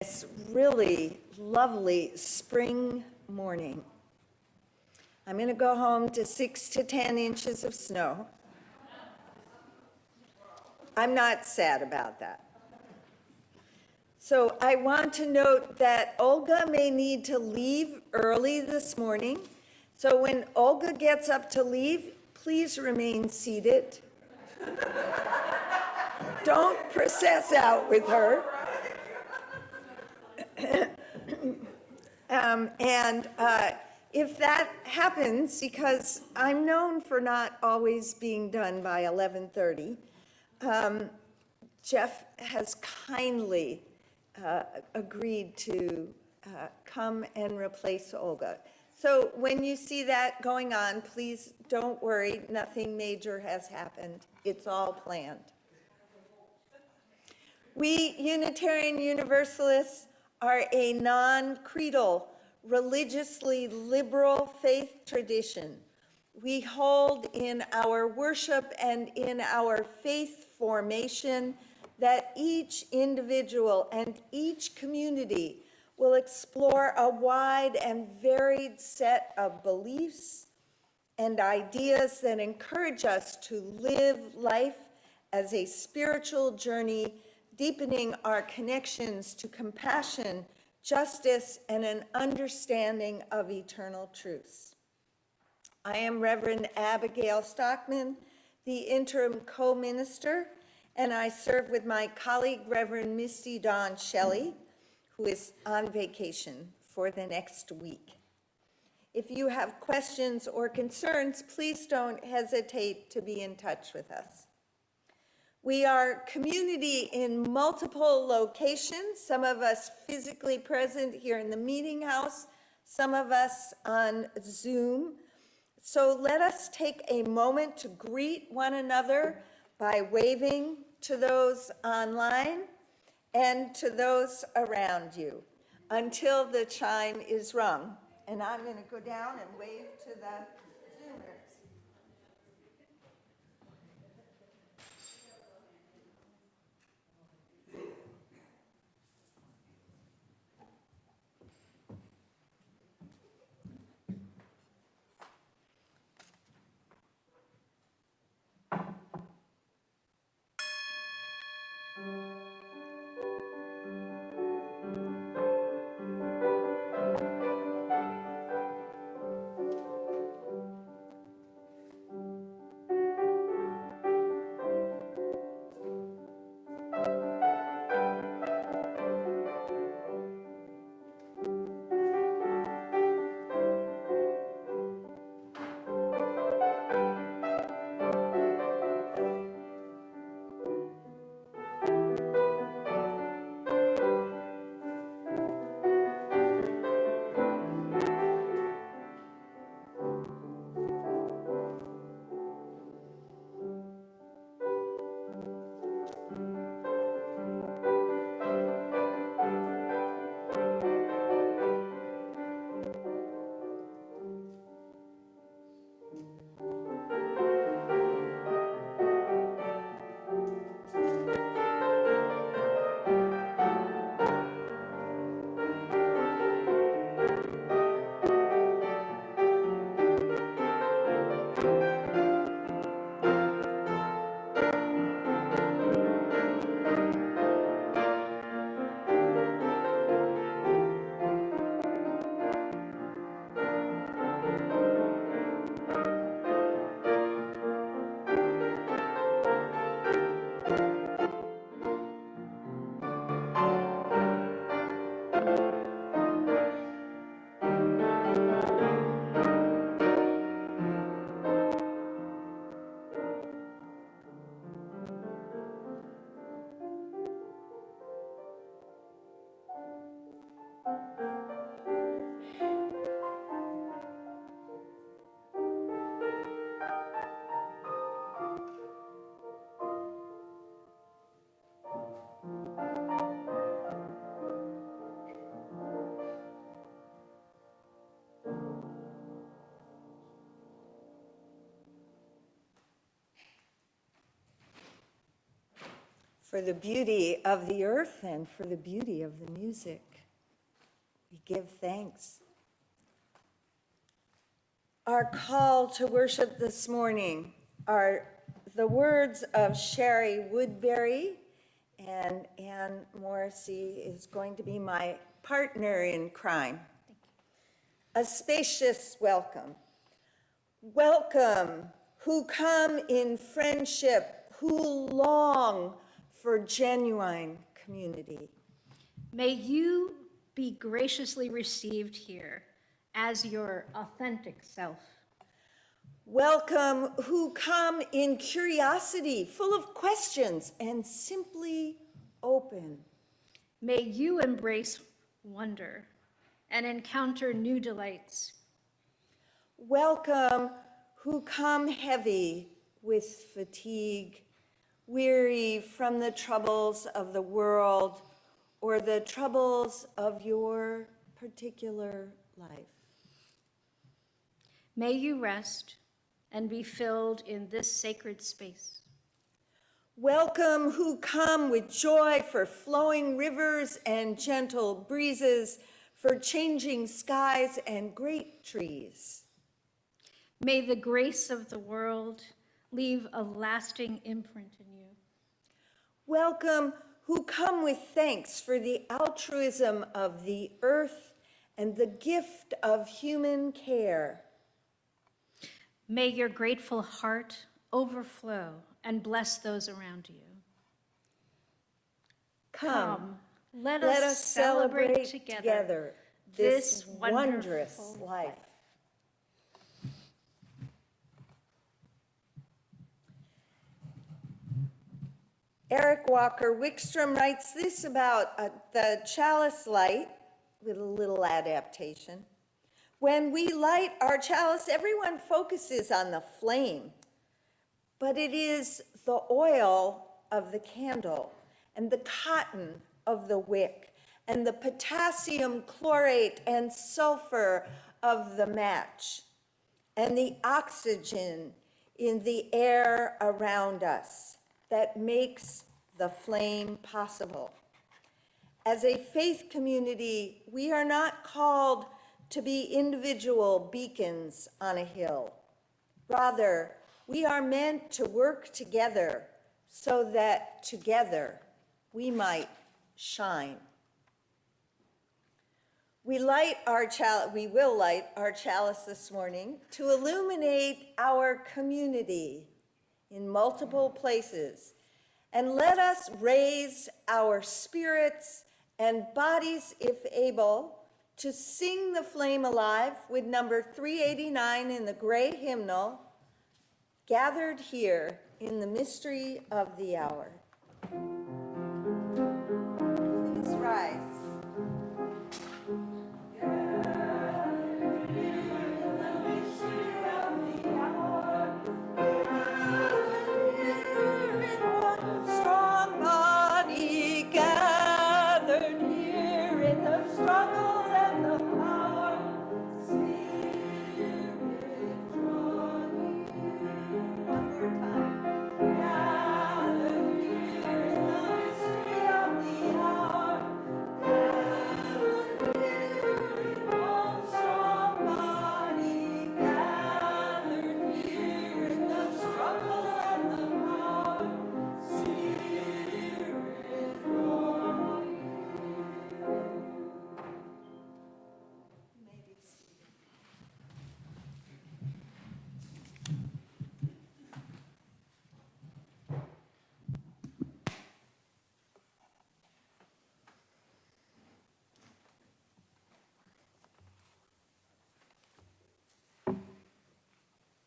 This really lovely spring morning. I'm going to go home to 6 to 10 inches of snow. I'm not sad about that. So I want to note that Olga may need to leave early this morning. So when Olga gets up to leave, please remain seated. Don't process out with her. If that happens, because I'm known for not always being done by 11:30, Jeff has kindly agreed to come and replace Olga. So when you see that going on, please don't worry, nothing major has happened. It's all planned. We Unitarian Universalists are a non-creedal, religiously liberal faith tradition. We hold in our worship and in our faith formation that each individual and each community will explore a wide and varied set of beliefs and ideas that encourage us to live life as a spiritual journey, deepening our connections to compassion, justice, and an understanding of eternal truths. I am Reverend Abigail Stockman, the interim co-minister, and I serve with my colleague, Reverend Misty Dawn Shelley, who is on vacation for the next week. If you have questions or concerns, please don't hesitate to be in touch with us. We are community in multiple locations, some of us physically present here in the meeting house, some of us on Zoom. So let us take a moment to greet one another by waving to those online and to those around you until the chime is rung. And I'm going to go down and wave to the Zoomers. for the beauty of the earth and for the beauty of the music. We give thanks. Our call to worship this morning are the words of Sherry Woodbury, and Ann Morrissey is going to be my partner in crime. A spacious welcome. Welcome, who come in friendship, who long for genuine community. May you be graciously received here as your authentic self. Welcome, who come in curiosity, full of questions, and simply open. May you embrace wonder and encounter new delights. Welcome, who come heavy with fatigue, weary from the troubles of the world or the troubles of your particular life. May you rest and be filled in this sacred space. Welcome, who come with joy for flowing rivers and gentle breezes, for changing skies and great trees. May the grace of the world leave a lasting imprint in you. Welcome, who come with thanks for the altruism of the earth and the gift of human care. May your grateful heart overflow and bless those around you. Come, let us celebrate together this wondrous life. Eric Walker Wickstrom writes this about the chalice light, with a little adaptation. When we light our chalice, everyone focuses on the flame, but it is the oil of the candle and the cotton of the wick and the potassium chlorate and sulfur of the match and the oxygen in the air around us that makes the flame possible. As a faith community, we are not called to be individual beacons on a hill. Rather, we are meant to work together so that together we might shine. We will light our chalice this morning to illuminate our community in multiple places, and let us raise our spirits and bodies, if able, to sing the flame alive with number 389 in the gray hymnal, Gathered Here in the Mystery of the Hour. Please rise.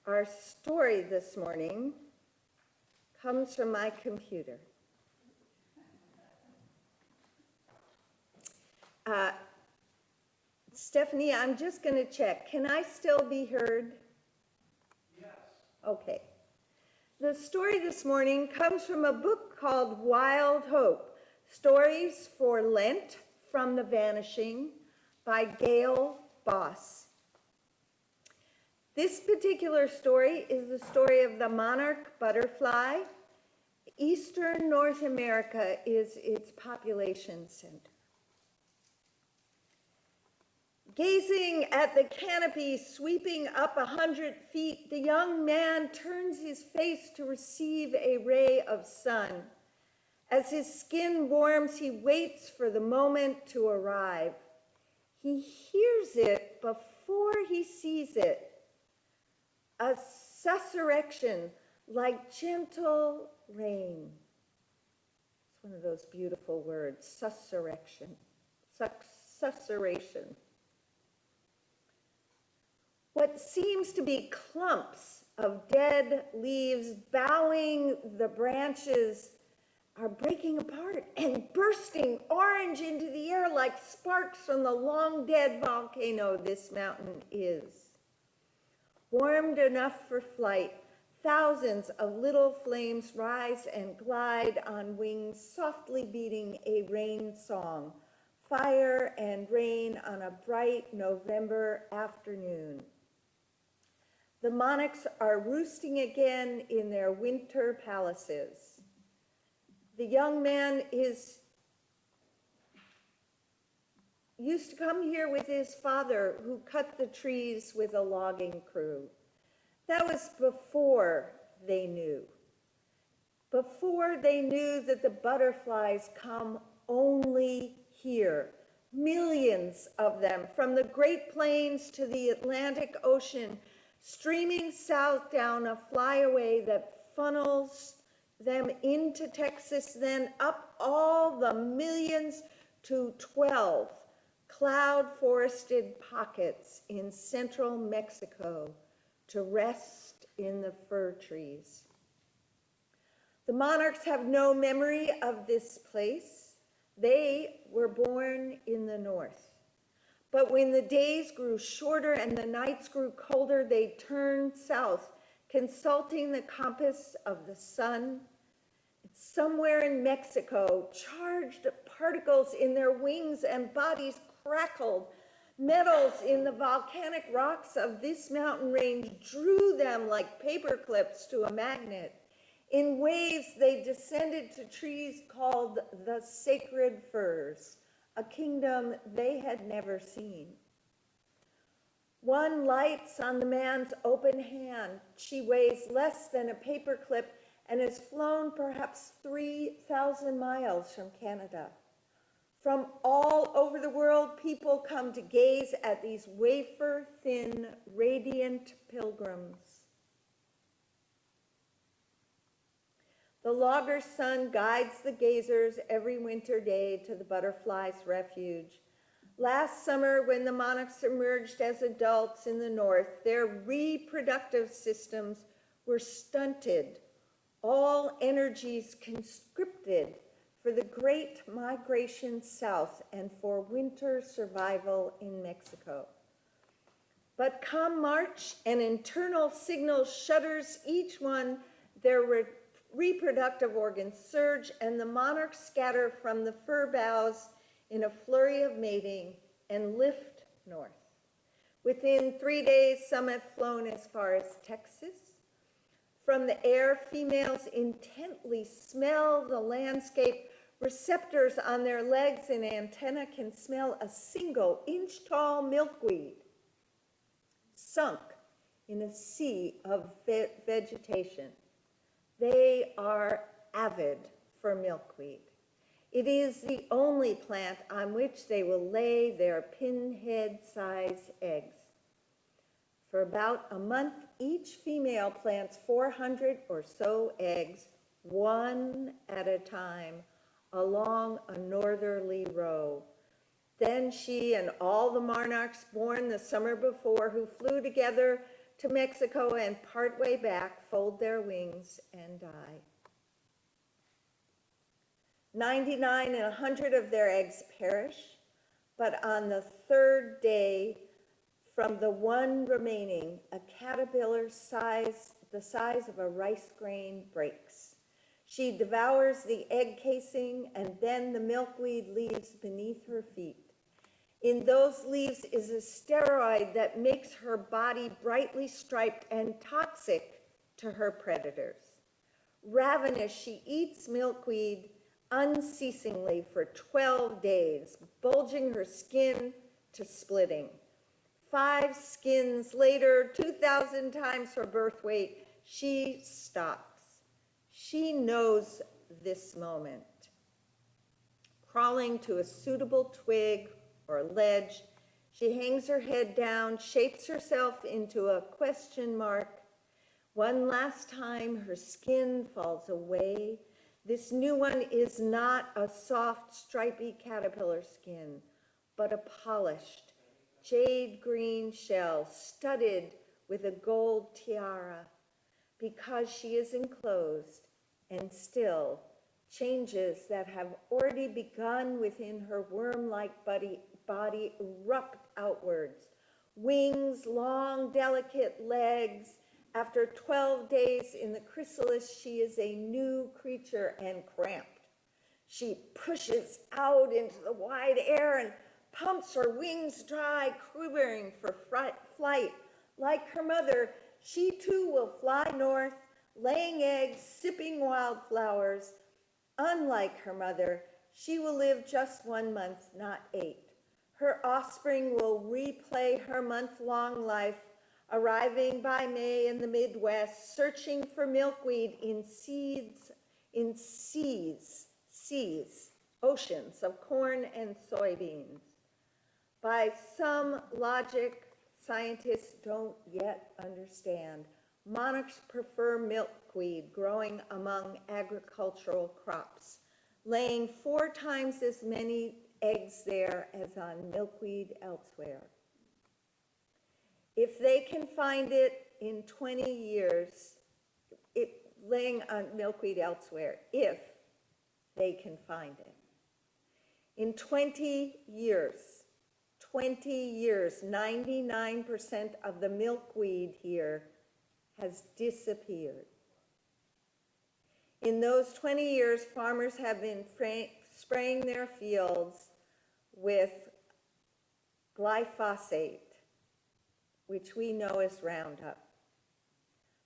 Our story this morning comes from my computer. Stephanie, I'm just going to check. Can I still be heard? Yes. Okay. The story this morning comes from a book called Wild Hope, Stories for Lent from the Vanishing by Gail Boss. This particular story is the story of the monarch butterfly Eastern North America is its population center. Gazing at the canopy sweeping up 100 feet, the young man turns his face to receive a ray of sun. As his skin warms, he waits for the moment to arrive. He hears it before he sees it. A susurrection like gentle rain. It's one of those beautiful words, susurrection, susurration. What seems to be clumps of dead leaves bowing the branches are breaking apart and bursting orange into the air like sparks from the long dead volcano this mountain is. Warmed enough for flight, thousands of little flames rise and glide on wings, softly beating a rain song, fire and rain on a bright November afternoon. The monarchs are roosting again in their winter palaces. The young man used to come here with his father, who cut the trees with a logging crew. That was before they knew. Before they knew that the butterflies come only here. Millions of them, from the Great Plains to the Atlantic Ocean, streaming south down a flyaway that funnels them into Texas, then up all the millions to 12 cloud-forested pockets in central Mexico to rest in the fir trees. The monarchs have no memory of this place. They were born in the north. But when the days grew shorter and the nights grew colder, they turned south, consulting the compass of the sun. Somewhere in Mexico, charged particles in their wings and bodies crackled. Metals in the volcanic rocks of this mountain range drew them like paper clips to a magnet. In waves, they descended to trees called the sacred firs, a kingdom they had never seen. One lights on the man's open hand. She weighs less than a paperclip and has flown perhaps 3,000 miles from Canada. From all over the world, people come to gaze at these wafer-thin, radiant pilgrims. The logger's sun guides the gazers every winter day to the butterfly's refuge. Last summer, when the monarchs emerged as adults in the north, their reproductive systems were stunted, all energies conscripted for the great migration south and for winter survival in Mexico. But come March, an internal signal shudders each one, their reproductive organs surge, and the monarchs scatter from the fir boughs in a flurry of mating and lift north. Within 3 days, some have flown as far as Texas. From the air, females intently smell the landscape. Receptors on their legs and antenna can smell a single inch-tall milkweed sunk in a sea of vegetation. They are avid for milkweed. It is the only plant on which they will lay their pinhead-sized eggs. For about a month, each female plants 400 or so eggs, one at a time, along a northerly row. Then she and all the monarchs born the summer before, who flew together to Mexico and partway back, fold their wings and die. 99 and 100 of their eggs perish, but on the third day, from the one remaining, a caterpillar the size of a rice grain breaks. She devours the egg casing, and then the milkweed leaves beneath her feet. In those leaves is a steroid that makes her body brightly striped and toxic to her predators. Ravenous, she eats milkweed unceasingly for 12 days, bulging her skin to splitting. 5 skins later, 2,000 times her birth weight, she stops. She knows this moment. Crawling to a suitable twig or ledge, she hangs her head down, shapes herself into a question mark. One last time, her skin falls away. This new one is not a soft, stripy caterpillar skin, but a polished, jade green shell studded with a gold tiara. Because she is enclosed and still, changes that have already begun within her worm-like body erupt outwards. Wings, long, delicate legs. After 12 days in the chrysalis, she is a new creature and cramped. She pushes out into the wide air and pumps her wings dry, quivering for flight. Like her mother, she too will fly north, laying eggs, sipping wildflowers. Unlike her mother, she will live just 1 month, not 8. Her offspring will replay her month-long life, arriving by May in the Midwest, searching for milkweed in oceans of corn and soybeans. By some logic scientists don't yet understand, monarchs prefer milkweed growing among agricultural crops, laying 4 times as many eggs there as on milkweed elsewhere. If they can find it in 20 years, laying on milkweed elsewhere, if they can find it. In 20 years, 99% of the milkweed here has disappeared. In those 20 years, farmers have been spraying their fields with glyphosate, which we know as Roundup.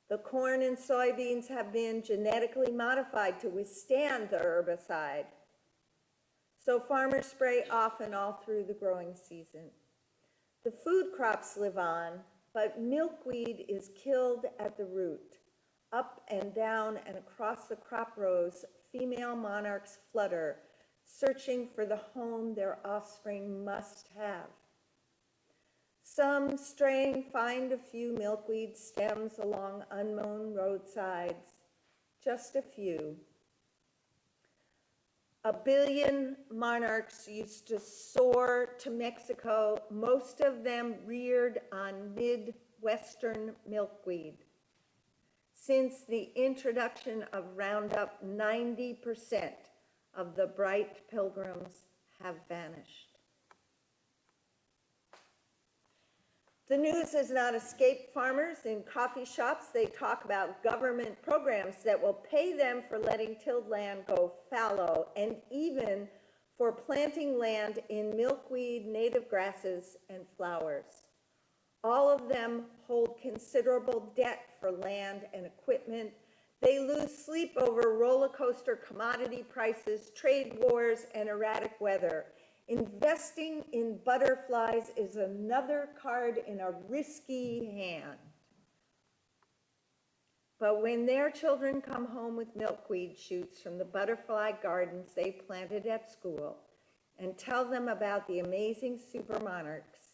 The corn and soybeans have been genetically modified to withstand the herbicide. So farmers spray often all through the growing season. The food crops live on, but milkweed is killed at the root. Up and down and across the crop rows, female monarchs flutter, searching for the home their offspring must have. Some straying find a few milkweed stems along unmown roadsides, just a few. 1 billion monarchs used to soar to Mexico, most of them reared on Midwestern milkweed. Since the introduction of Roundup, 90% of the bright pilgrims have vanished. The news has not escaped farmers. In coffee shops, they talk about government programs that will pay them for letting tilled land go fallow, and even for planting land in milkweed, native grasses, and flowers. All of them hold considerable debt for land and equipment. They lose sleep over roller coaster commodity prices, trade wars, and erratic weather. Investing in butterflies is another card in a risky hand. But when their children come home with milkweed shoots from the butterfly gardens they planted at school and tell them about the amazing super monarchs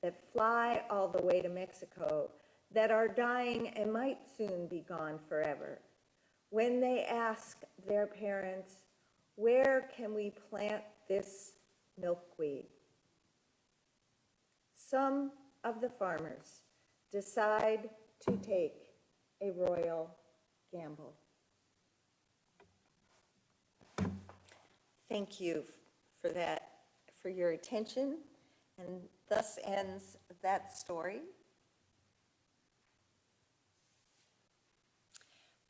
that fly all the way to Mexico, that are dying and might soon be gone forever, when they ask their parents, where can we plant this milkweed? Some of the farmers decide to take a royal gamble. Thank you for that, for your attention, and thus ends that story.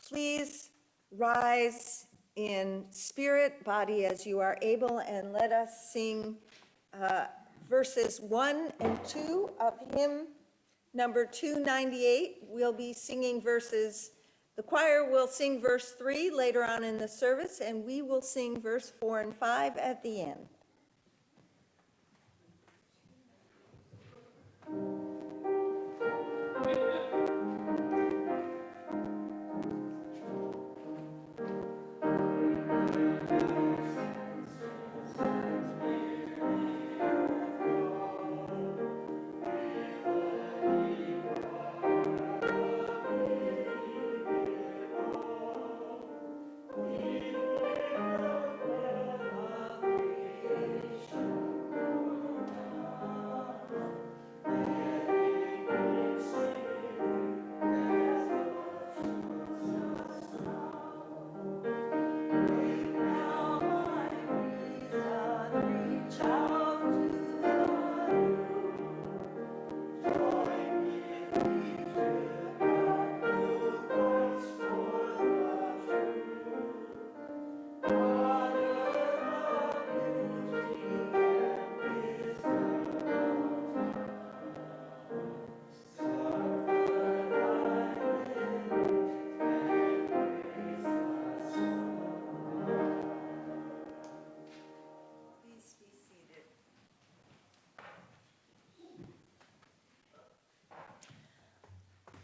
Please rise in spirit, body, as you are able, and let us sing verses 1 and 2 of hymn number 298. We'll be singing verses The choir will sing verse 3 later on in the service, and we will sing verse 4 and 5 at the end.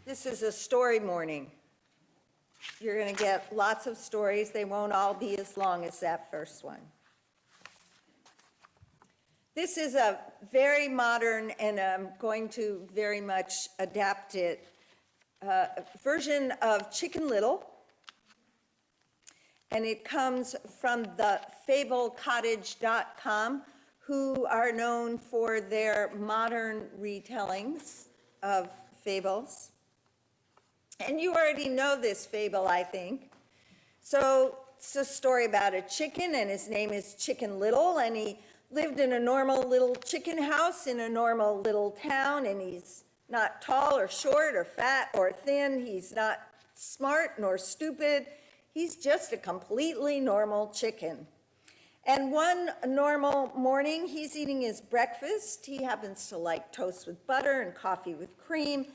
This is a story morning. You're going to get lots of stories. They won't all be as long as that first one. This is a very modern, and I'm going to very much adapt it, version of Chicken Little. And it comes from the fablecottage.com, who are known for their modern retellings of fables. And you already know this fable, I think. So it's a story about a chicken, and his name is Chicken Little, and he lived in a normal little chicken house in a normal little town, and he's not tall or short or fat or thin. He's not smart nor stupid. He's just a completely normal chicken. And one normal morning, he's eating his breakfast. He happens to like toast with butter and coffee with cream.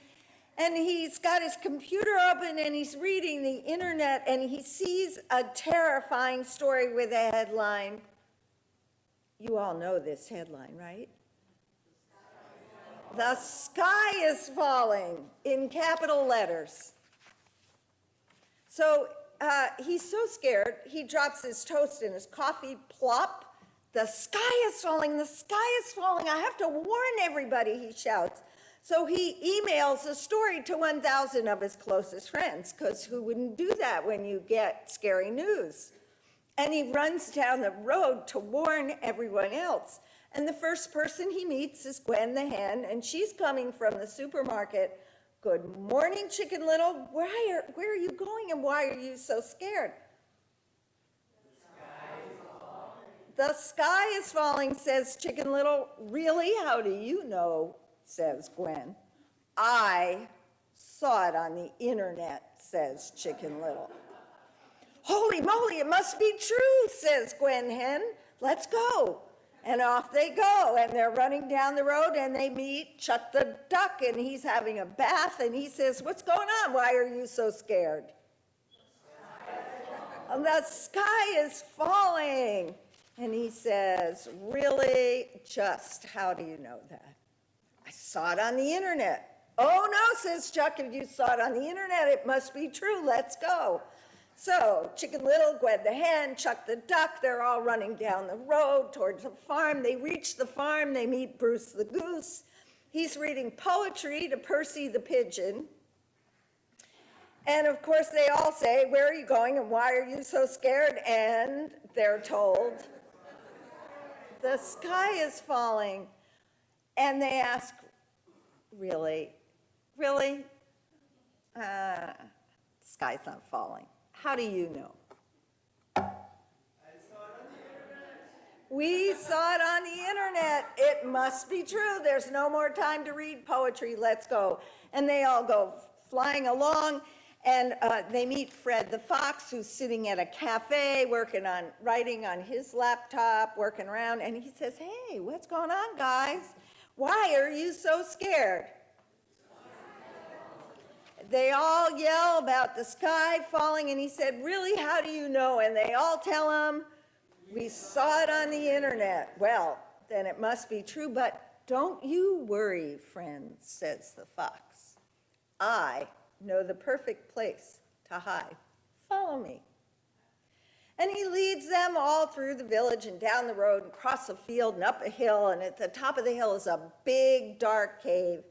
And he's got his computer open and he's reading the internet, and he sees a terrifying story with a headline. You all know this headline, right? The sky is falling, in capital letters. So he's so scared, he drops his toast and his coffee, plop. The sky is falling, the sky is falling. I have to warn everybody, he shouts. So he emails a story to 1,000 of his closest friends, because who wouldn't do that when you get scary news? And he runs down the road to warn everyone else. And the first person he meets is Gwen the hen, and she's coming from the supermarket. Good morning, Chicken Little. Where are you going, and why are you so scared? The sky is falling, says Chicken Little. Really? How do you know? Says Gwen. I saw it on the internet, says Chicken Little. Holy moly, it must be true, says Gwen Hen. Let's go. And off they go, and they're running down the road, and they meet Chuck the Duck, and he's having a bath, and he says, what's going on? Why are you so scared? The sky is falling. And he says, really? Just how do you know that? I saw it on the internet. Oh no, says Chuck, if you saw it on the internet, it must be true. Let's go. So Chicken Little, Gwen the hen, Chuck the duck, they're all running down the road towards the farm. They reach the farm, they meet Bruce the goose. He's reading poetry to Percy the pigeon. And of course they all say, where are you going and why are you so scared? And they're told, the sky is falling. And they ask, really? Really? The sky's not falling. How do you know? We saw it on the internet. It must be true. There's no more time to read poetry. Let's go. And they all go flying along, and they meet Fred the Fox, who's sitting at a cafe writing on his laptop, working around, and he says, hey, what's going on, guys? Why are you so scared? they all yell about the sky falling, and he said, really, how do you know? And they all tell him, we saw it on the internet. Well, then it must be true, but don't you worry, friend, says the fox. I know the perfect place to hide. Follow me. And he leads them all through the village and down the road and across a field and up a hill, and at the top of the hill is a big, dark cave.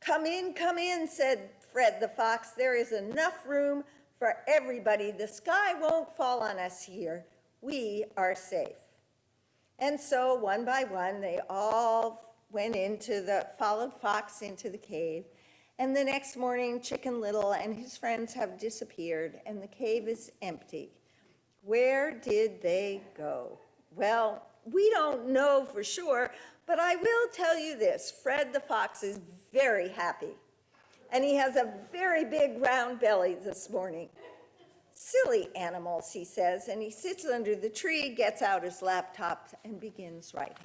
Come in, said Fred the fox. There is enough room for everybody. The sky won't fall on us here. We are safe. And so one by one, they all followed Fox into the cave. And the next morning, Chicken Little and his friends have disappeared, and the cave is empty. Where did they go? Well, we don't know for sure, but I will tell you this. Fred the fox is very happy, and he has a very big round belly this morning. Silly animals, he says, and he sits under the tree, gets out his laptop, and begins writing.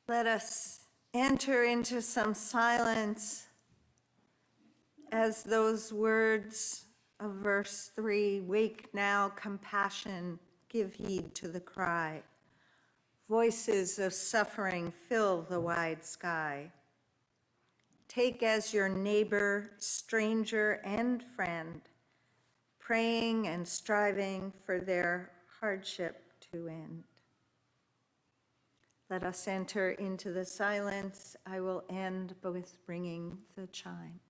Let us enter into some silence as those words of verse 3, wake now, compassion, give heed to the cry. Voices of suffering fill the wide sky. Take as your neighbor, stranger, and friend, praying and striving for their hardship to end. Let us enter into the silence. I will end with ringing the chime.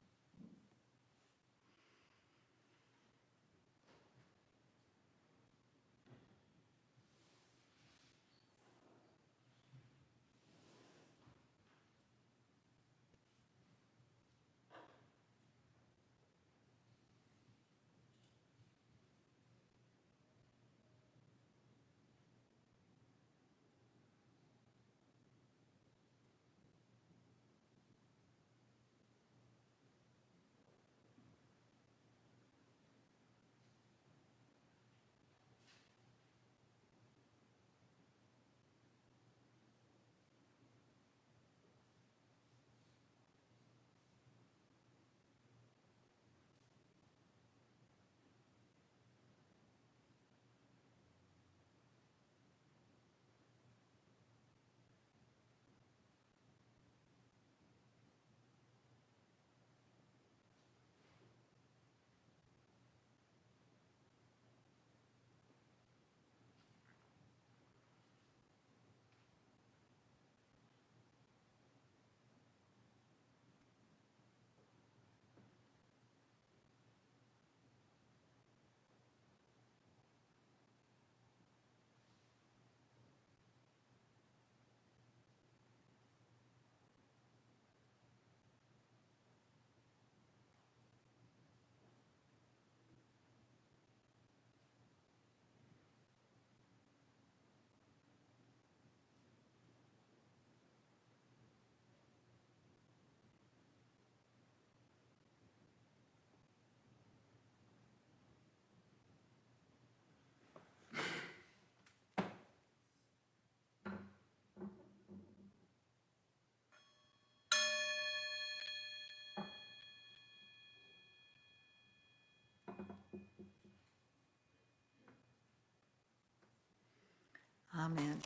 Amen.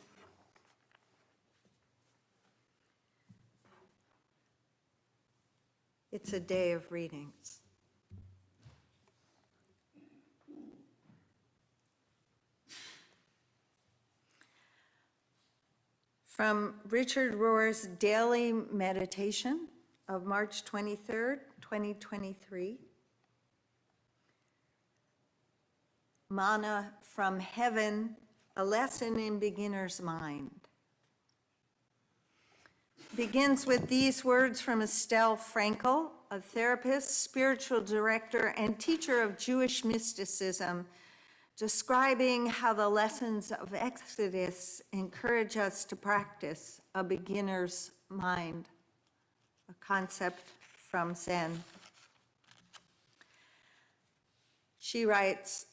It's a day of readings. From Richard Rohr's Daily Meditation of March 23rd, 2023. Manna from Heaven, a lesson in beginner's mind. Begins with these words from Estelle Frankel, a therapist, spiritual director, and teacher of Jewish mysticism, describing how the lessons of Exodus encourage us to practice a beginner's mind, a concept from Zen. She writes,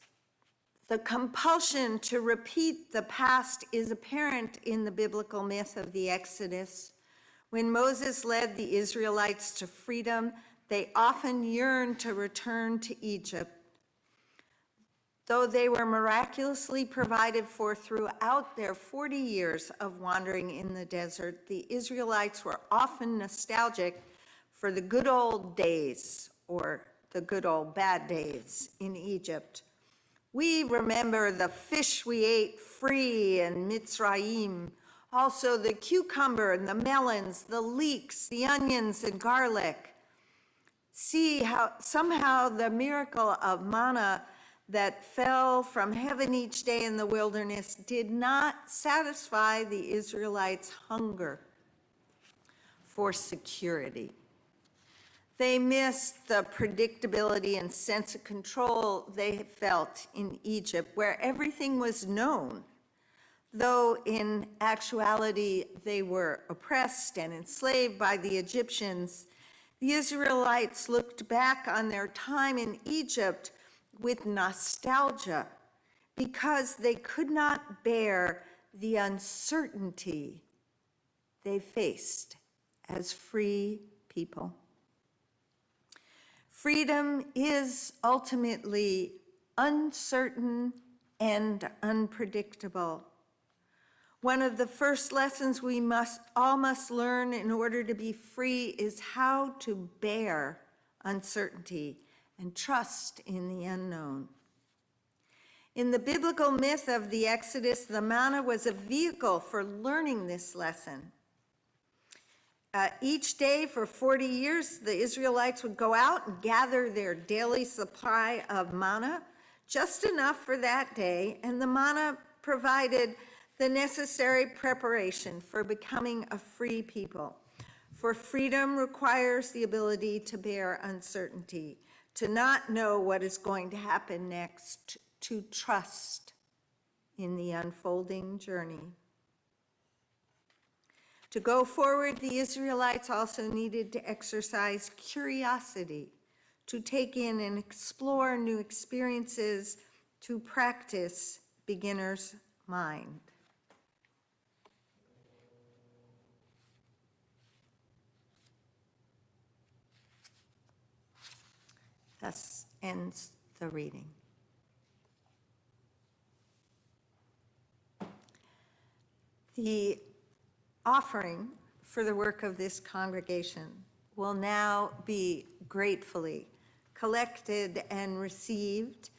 "The compulsion to repeat the past is apparent in the biblical myth of the Exodus. When Moses led the Israelites to freedom, they often yearned to return to Egypt. Though they were miraculously provided for throughout their 40 years of wandering in the desert, the Israelites were often nostalgic for the good old days, or the good old bad days in Egypt. We remember the fish we ate free in Mitzrayim, also the cucumber and the melons, the leeks, the onions and garlic. See how somehow the miracle of manna that fell from heaven each day in the wilderness did not satisfy the Israelites' hunger for security. They missed the predictability and sense of control they felt in Egypt, where everything was known, though in actuality they were oppressed and enslaved by the Egyptians. The Israelites looked back on their time in Egypt with nostalgia because they could not bear the uncertainty they faced as free people. Freedom is ultimately uncertain and unpredictable. One of the first lessons we all must learn in order to be free is how to bear uncertainty and trust in the unknown. In the biblical myth of the Exodus, the manna was a vehicle for learning this lesson. Each day for 40 years, the Israelites would go out and gather their daily supply of manna, just enough for that day, and the manna provided the necessary preparation for becoming a free people. For freedom requires the ability to bear uncertainty, to not know what is going to happen next, to trust in the unfolding journey. To go forward, the Israelites also needed to exercise curiosity, to take in and explore new experiences, to practice beginner's mind. Thus ends the reading. The offering for the work of this congregation will now be gratefully collected and received.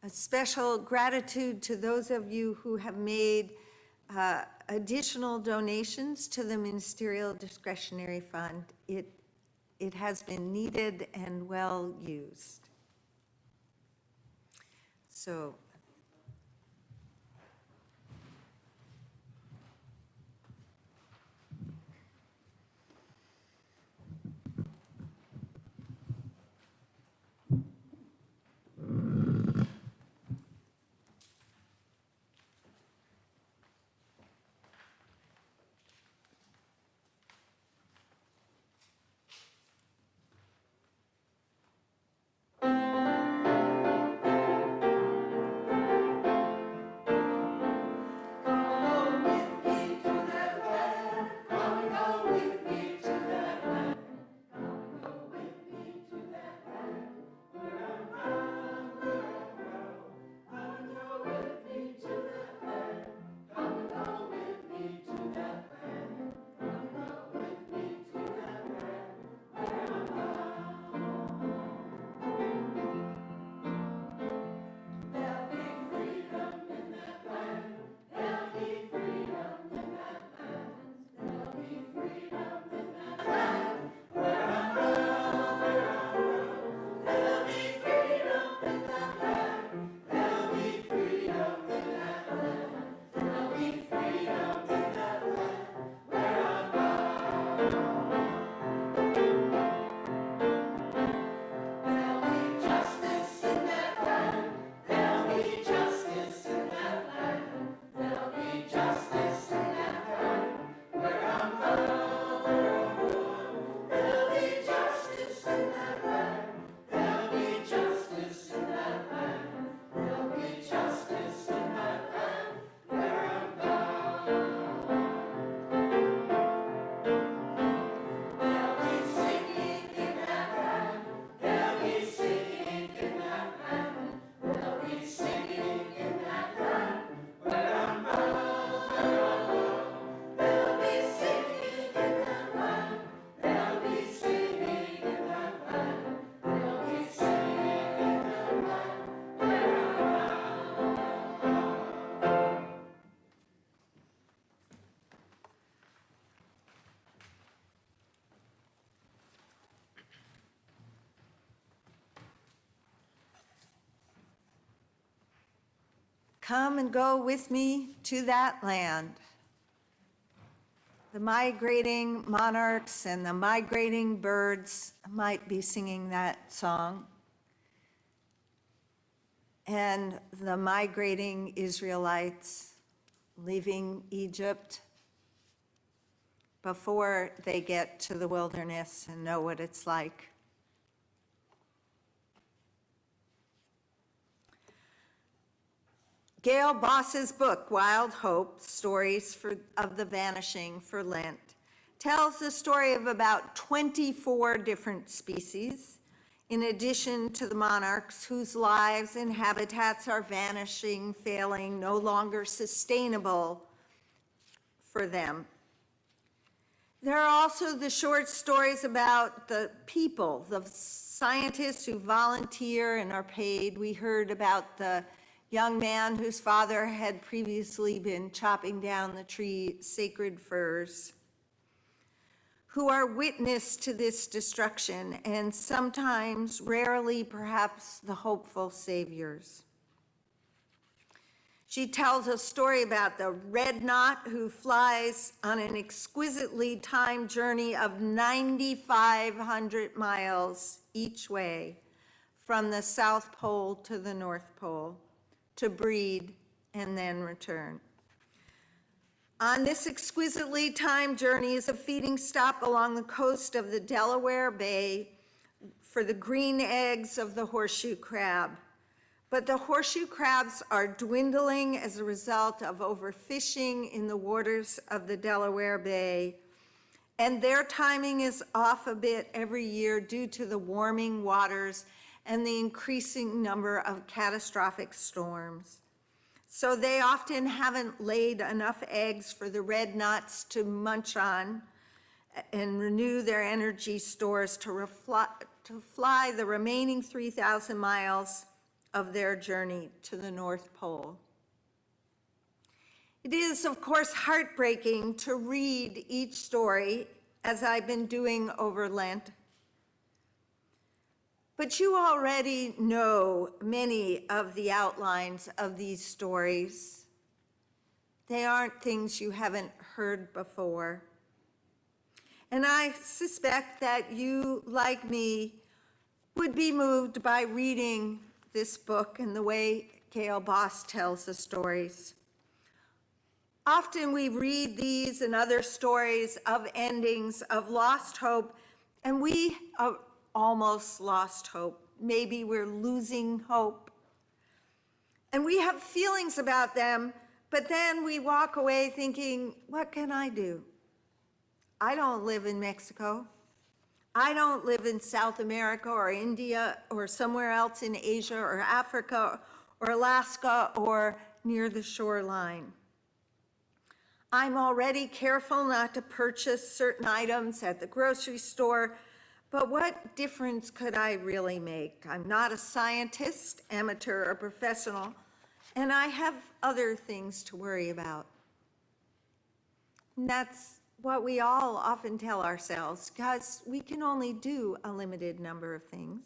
A special gratitude to those of you who have made additional donations to the Ministerial Discretionary Fund. It has been needed and well used. So, Come and go with me to that land. The migrating monarchs and the migrating birds might be singing that song. And the migrating Israelites leaving Egypt before they get to the wilderness and know what it's like. Gail Boss's book, Wild Hope, Stories of the Vanishing for Lent, tells the story of about 24 different species, in addition to the monarchs whose lives and habitats are vanishing, failing, no longer sustainable for them. There are also the short stories about the people, the scientists who volunteer and are paid. We heard about the young man whose father had previously been chopping down the tree sacred firs, who are witness to this destruction and sometimes, rarely, perhaps the hopeful saviors. She tells a story about the red knot who flies on an exquisitely timed journey of 9,500 miles each way from the South Pole to the North Pole to breed and then return. On this exquisitely timed journey is a feeding stop along the coast of the Delaware Bay for the green eggs of the horseshoe crab. But the horseshoe crabs are dwindling as a result of overfishing in the waters of the Delaware Bay, and their timing is off a bit every year due to the warming waters and the increasing number of catastrophic storms. So they often haven't laid enough eggs for the red knots to munch on and renew their energy stores to fly the remaining 3,000 miles of their journey to the North Pole. It is, of course, heartbreaking to read each story, as I've been doing over Lent. But you already know many of the outlines of these stories. They aren't things you haven't heard before. And I suspect that you, like me, would be moved by reading this book and the way Gail Boss tells the stories. Often we read these and other stories of endings, of lost hope, and we almost lost hope. Maybe we're losing hope. And we have feelings about them, but then we walk away thinking, what can I do? I don't live in Mexico. I don't live in South America or India or somewhere else in Asia or Africa or Alaska or near the shoreline. I'm already careful not to purchase certain items at the grocery store, but what difference could I really make? I'm not a scientist, amateur, or professional, and I have other things to worry about. And that's what we all often tell ourselves, because we can only do a limited number of things.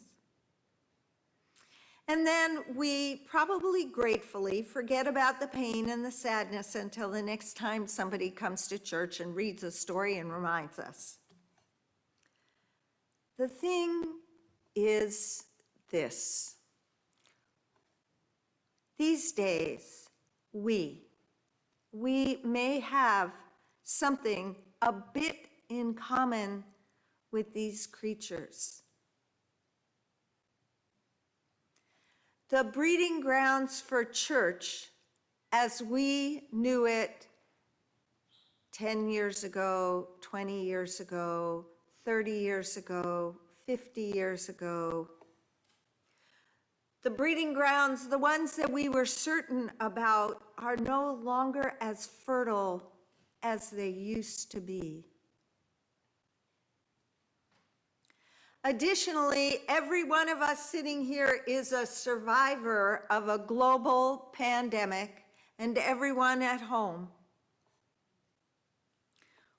And then we probably gratefully forget about the pain and the sadness until the next time somebody comes to church and reads a story and reminds us. The thing is this. These days, we may have something a bit in common with these creatures. The breeding grounds for church, as we knew it 10 years ago, 20 years ago, 30 years ago, 50 years ago, the breeding grounds, the ones that we were certain about, are no longer as fertile as they used to be. Additionally, every one of us sitting here is a survivor of a global pandemic, and everyone at home.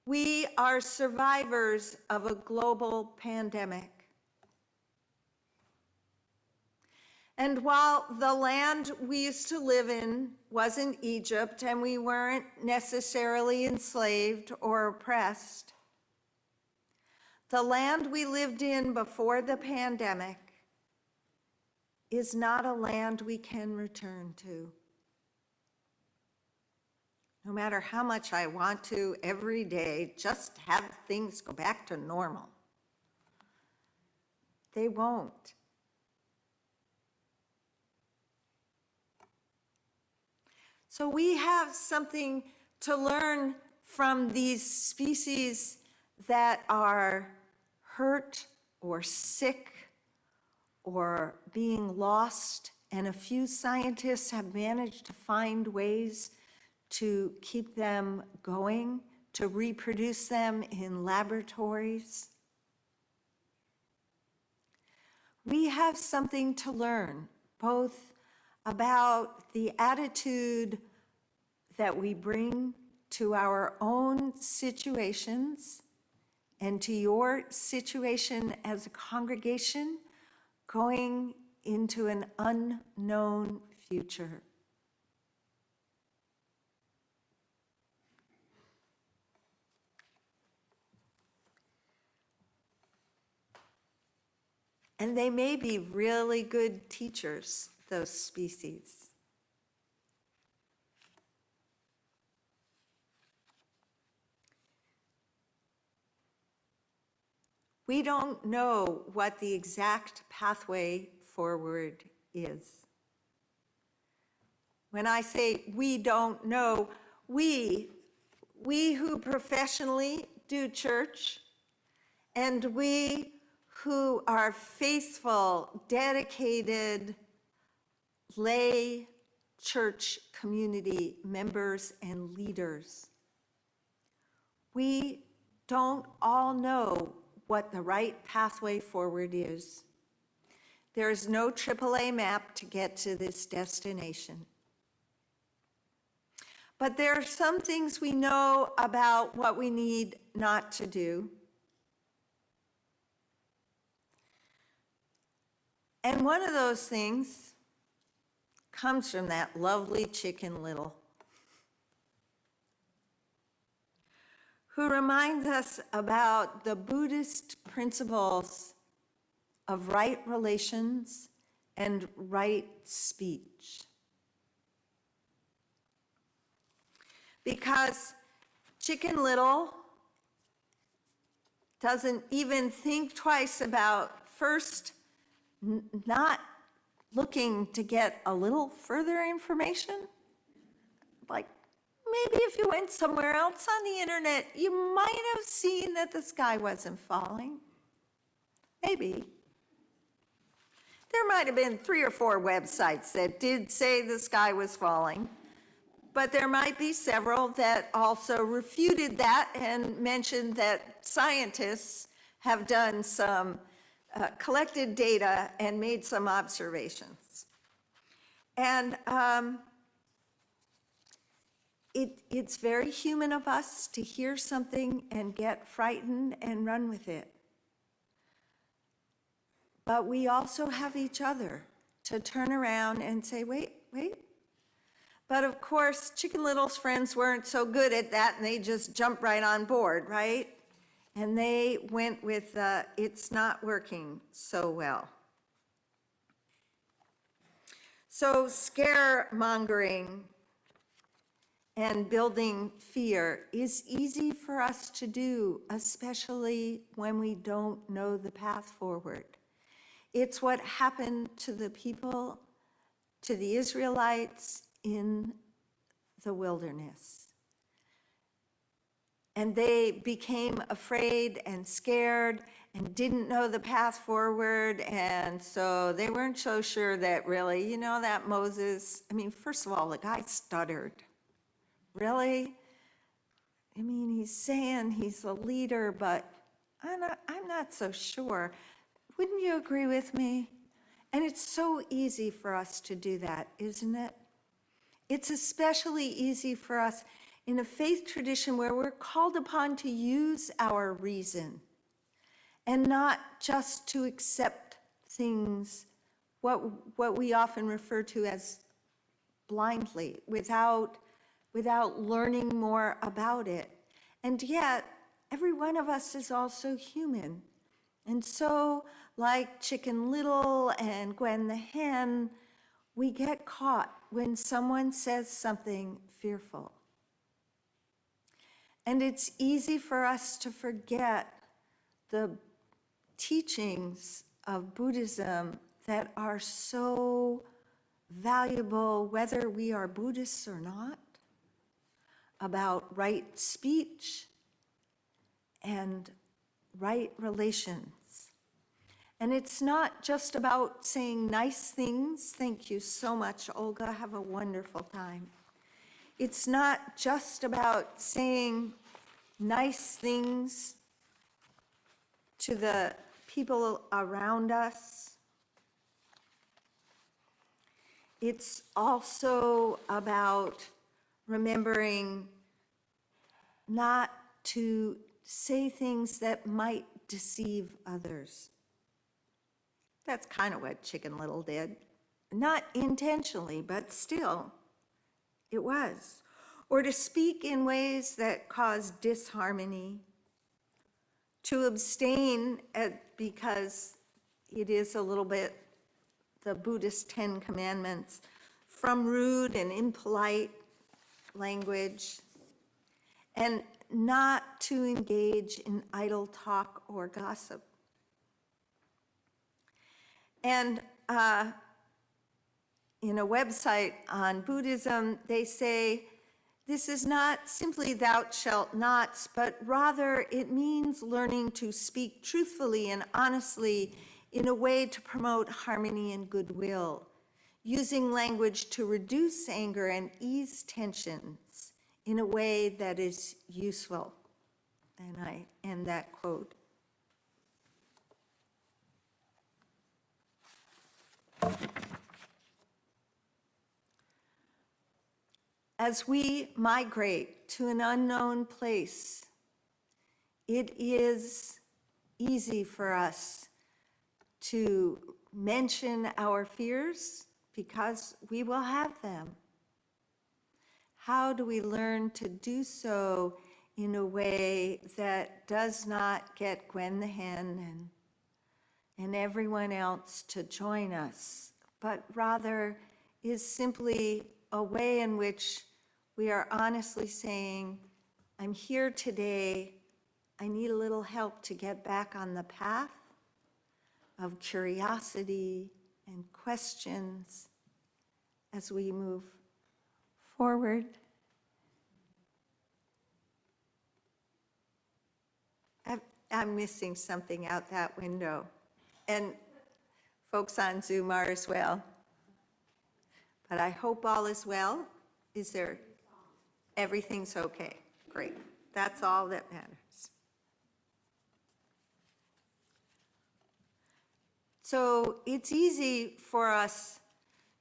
We are survivors of a global pandemic. And while the land we used to live in wasn't Egypt and we weren't necessarily enslaved or oppressed, the land we lived in before the pandemic is not a land we can return to. No matter how much I want to every day, just have things go back to normal. They won't. So we have something to learn from these species that are hurt or sick or being lost, and a few scientists have managed to find ways to keep them going, to reproduce them in laboratories. We have something to learn, both about the attitude that we bring to our own situations and to your situation as a congregation going into an unknown future. And they may be really good teachers, those species. We don't know what the exact pathway forward is. When I say we don't know, we who professionally do church, and we who are faithful, dedicated lay church community members and leaders, we don't all know what the right pathway forward is. There is no AAA map to get to this destination. But there are some things we know about what we need not to do. And one of those things comes from that lovely Chicken Little, who reminds us about the Buddhist principles of right relations and right speech. Because Chicken Little doesn't even think twice about first not looking to get a little further information. Like, maybe if you went somewhere else on the internet, you might have seen that the sky wasn't falling. Maybe. There might have been 3 or 4 websites that did say the sky was falling, but there might be several that also refuted that and mentioned that scientists have done some collected data and made some observations. And it's very human of us to hear something and get frightened and run with it. But we also have each other to turn around and say, wait. But of course, Chicken Little's friends weren't so good at that, and they just jumped right on board, right? And they went with, it's not working so well. So scaremongering and building fear is easy for us to do, especially when we don't know the path forward. It's what happened to the people, to the Israelites in the wilderness. And they became afraid and scared and didn't know the path forward, and so they weren't so sure that really, that Moses, first of all, the guy stuttered. Really? He's saying he's the leader, but I'm not so sure. Wouldn't you agree with me? And it's so easy for us to do that, isn't it? It's especially easy for us in a faith tradition where we're called upon to use our reason and not just to accept things what we often refer to as blindly, without learning more about it. And yet, every one of us is also human. And so, like Chicken Little and Gwen the Hen, we get caught when someone says something fearful. And it's easy for us to forget the teachings of Buddhism that are so valuable, whether we are Buddhists or not, about right speech and right relations. And it's not just about saying nice things. Thank you so much, Olga. Have a wonderful time. It's not just about saying nice things to the people around us. It's also about remembering not to say things that might deceive others. That's kind of what Chicken Little did. Not intentionally, but still, it was. Or to speak in ways that cause disharmony, to abstain because it is a little bit the Buddhist 10 Commandments, from rude and impolite language, and not to engage in idle talk or gossip. And in a website on Buddhism, they say, this is not simply thou shalt nots, but rather it means learning to speak truthfully and honestly in a way to promote harmony and goodwill, using language to reduce anger and ease tensions in a way that is useful. And I end that quote. As we migrate to an unknown place, it is easy for us to mention our fears because we will have them. How do we learn to do so in a way that does not get Gwen the Hen and everyone else to join us, but rather is simply a way in which we are honestly saying, I'm here today, I need a little help to get back on the path of curiosity and questions as we move forward. I'm missing something out that window. And folks on Zoom are as well. But I hope all is well. Is there, everything's okay? Great. That's all that matters. So it's easy for us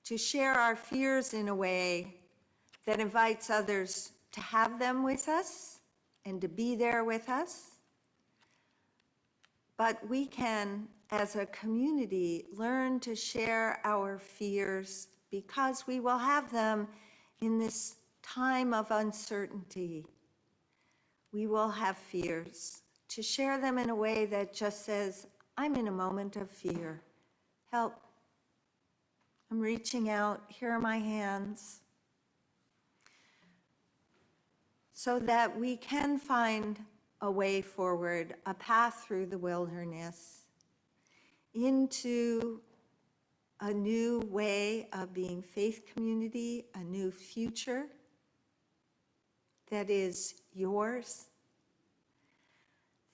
to share our fears in a way that invites others to have them with us and to be there with us. But we can, as a community, learn to share our fears because we will have them in this time of uncertainty. We will have fears. To share them in a way that just says, I'm in a moment of fear. Help. I'm reaching out. Here are my hands. So that we can find a way forward, a path through the wilderness into a new way of being faith community, a new future that is yours,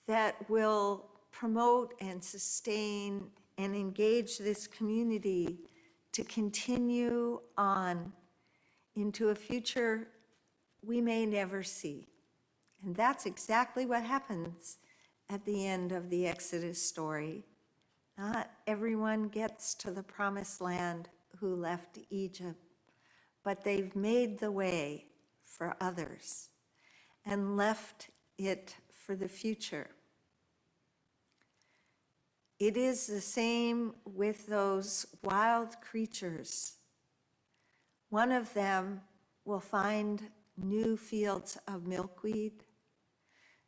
that will promote and sustain and engage this community to continue on into a future we may never see. And that's exactly what happens at the end of the Exodus story. Not everyone gets to the promised land who left Egypt, but they've made the way for others and left it for the future. It is the same with those wild creatures. One of them will find new fields of milkweed,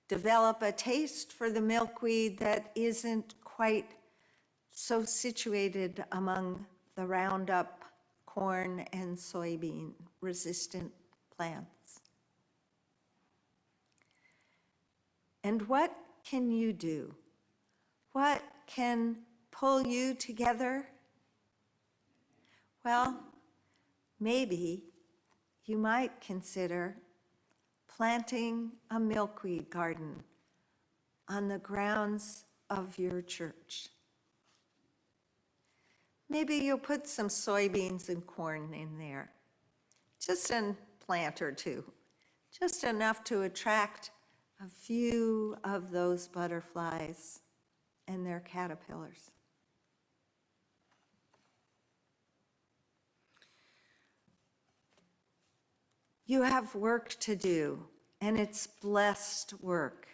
develop a taste for the milkweed that isn't quite so situated among the Roundup corn and soybean resistant plants. And what can you do? What can pull you together? Well, maybe you might consider planting a milkweed garden on the grounds of your church. Maybe you'll put some soybeans and corn in there, just a plant or two, just enough to attract a few of those butterflies and their caterpillars. You have work to do, and it's blessed work.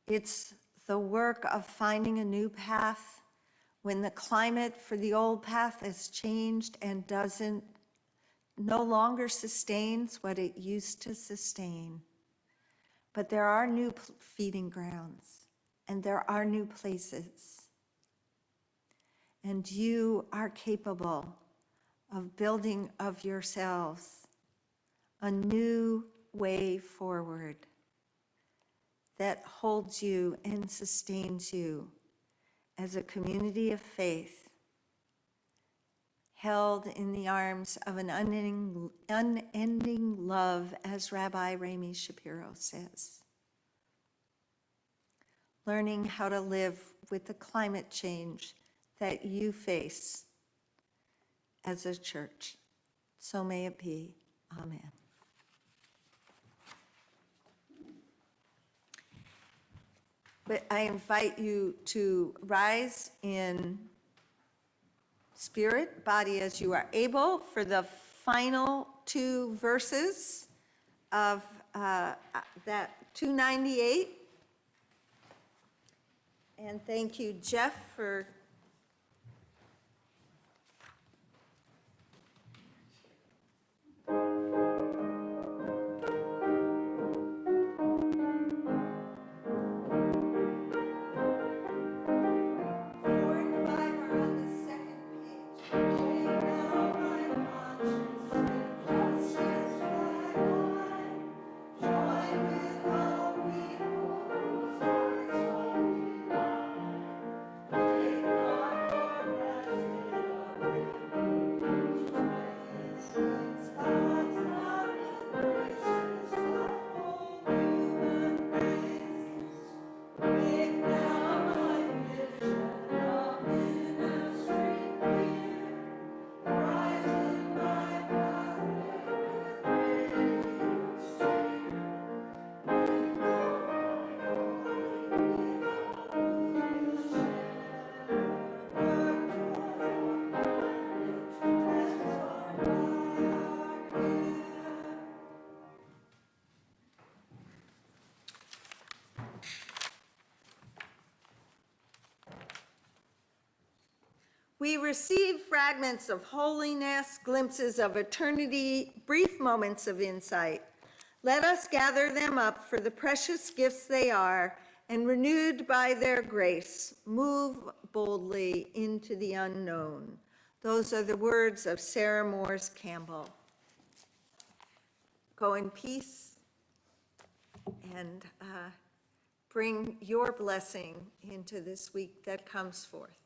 It's the work of finding a new path when the climate for the old path has changed and no longer sustains what it used to sustain. But there are new feeding grounds, and there are new places. And you are capable of building of yourselves a new way forward that holds you and sustains you as a community of faith, held in the arms of an unending love, as Rabbi Rami Shapiro says. Learning how to live with the climate change that you face as a church. So may it be. Amen. But I invite you to rise in spirit, body as you are able, for the final two verses of that 298. And thank you, Jeff, for we receive fragments of holiness, glimpses of eternity, brief moments of insight. Let us gather them up for the precious gifts they are, and renewed by their grace, move boldly into the unknown. Those are the words of Sarah Moores Campbell. Go in peace and bring your blessing into this week that comes forth.